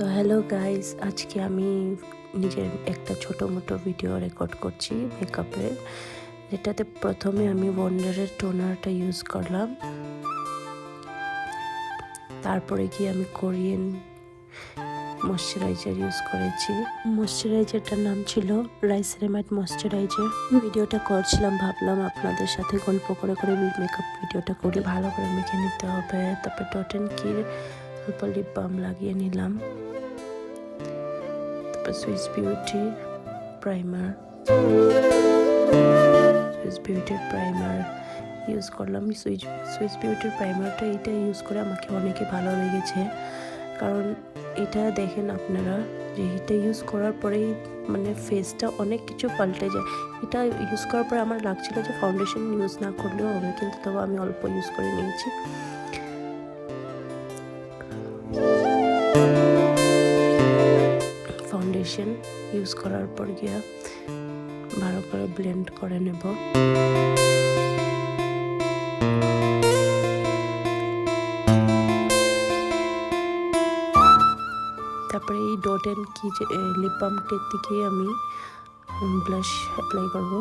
তো hello guys, আজকে আমি নিজের একটা ছোটো মোটো ভিডিও রেকর্ড করছি মেকআপের, যেটাতে প্রথমে আমি ওয়ান্ডারের টোনারটা ইউজ করলাম। তারপরে গিয়ে আমি কোরিয়ান ময়শ্চারাইজার ইউজ করেছি। ময়শ্চারাইজারটার নাম ছিল রাইসেরামাইড ময়শ্চারাইজার। ভিডিওটা করছিলাম, ভাবলাম আপনাদের সাথে গল্প করে করে মেকআপ ভিডিওটা করি। ভালো করে মেখে নিতে হবে। তারপর ডট অ্যান্ড কির অল্প লিপ বাম লাগিয়ে নিলাম। সুইস বিউটি প্রাইমার ইউজ করলাম। সুইস বিউটির প্রাইমারটা এটা ইউজ করে আমাকে অনেকই ভালো লেগেছে, কারণ এটা দেখেন আপনারা যে এটা ইউজ করার পরেই মানে ফেসটা অনেক কিছু পাল্টে যায়। এটা ইউজ করার পরে আমার লাগছিল যে ফাউন্ডেশন ইউজ না করলেও হবে, কিন্তু তবে আমি অল্প ইউজ করে নিয়েছি। ফাউন্ডেশন ইউজ করার পর গিয়ে ভালো করে ব্লেন্ড করে নেব। তারপরে এই ডট অ্যান্ড কি লিপ বামটের দিকে আমি ব্লাশ অ্যাপ্লাই করব।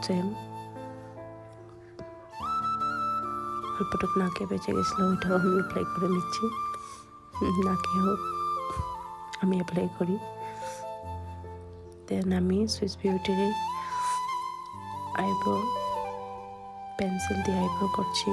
সেম অল্পটুক নাকে বেঁচে গেছিলো, ওইটাও আমি অ্যাপ্লাই করে নিচ্ছি। নাকে হোক আমি অ্যাপ্লাই করি। দেন আমি সুইস বিউটির আইব্রো পেন্সিল দিয়ে আইব্রো করছি।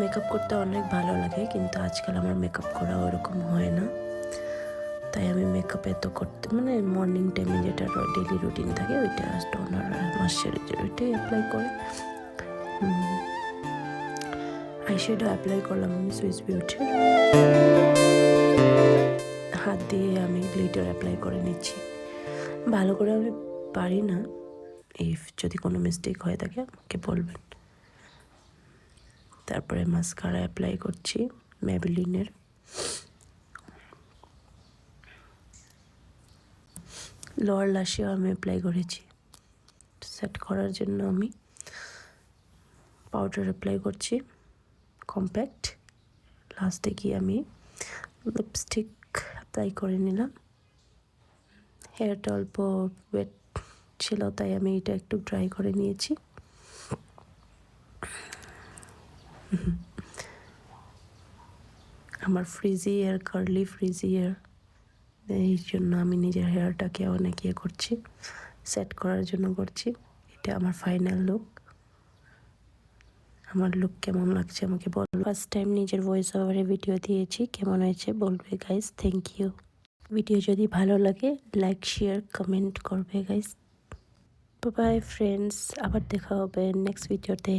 মেকআপ করতে অনেক ভালো লাগে, কিন্তু আজকাল আমার মেকআপ করা ওরকম হয় না। তাই আমি মেকআপ এত করতে মানে মর্নিং টাইমে যেটা ডেলি রুটিন থাকে ওইটা টোনার আর ময়শ্চারাইজার ওইটাই অ্যাপ্লাই করে। আইশ্যাডো অ্যাপ্লাই করলাম আমি সুইস বিউটির। হাত দিয়ে আমি গ্লিটার অ্যাপ্লাই করে নিচ্ছি। ভালো করে আমি পারি না, যদি কোনো মিস্টেক হয়ে থাকে আমাকে বলবেন। তারপরে মাস্কারা অ্যাপ্লাই করছি মেবেলিনের। লোয়ার লাশেও আমি অ্যাপ্লাই করেছি। সেট করার জন্য আমি পাউডার অ্যাপ্লাই করছি কম্প্যাক্ট। লাস্টে গিয়ে আমি লিপস্টিক অ্যাপ্লাই করে নিলাম। হেয়ারটা অল্প ওয়েট ছিল, তাই আমি এটা একটু ড্রাই করে নিয়েছি। আমার frizzy hair, curly frizzy hair, এই জন্য আমি নিজের হেয়ারটাকে অনেক করছি, সেট করার জন্য করছি। এটা আমার ফাইনাল লুক। আমার লুক কেমন লাগছে আমাকে বলবে। ফার্স্ট টাইম নিজের ভয়েস ওভারে ভিডিও দিয়েছি, কেমন হয়েছে বলবে গাইস। Thank you. ভিডিও যদি ভালো লাগে লাইক শেয়ার কমেন্ট করবে গাইস। বাই ফ্রেন্ডস, আবার দেখা হবে নেক্সট ভিডিওতে।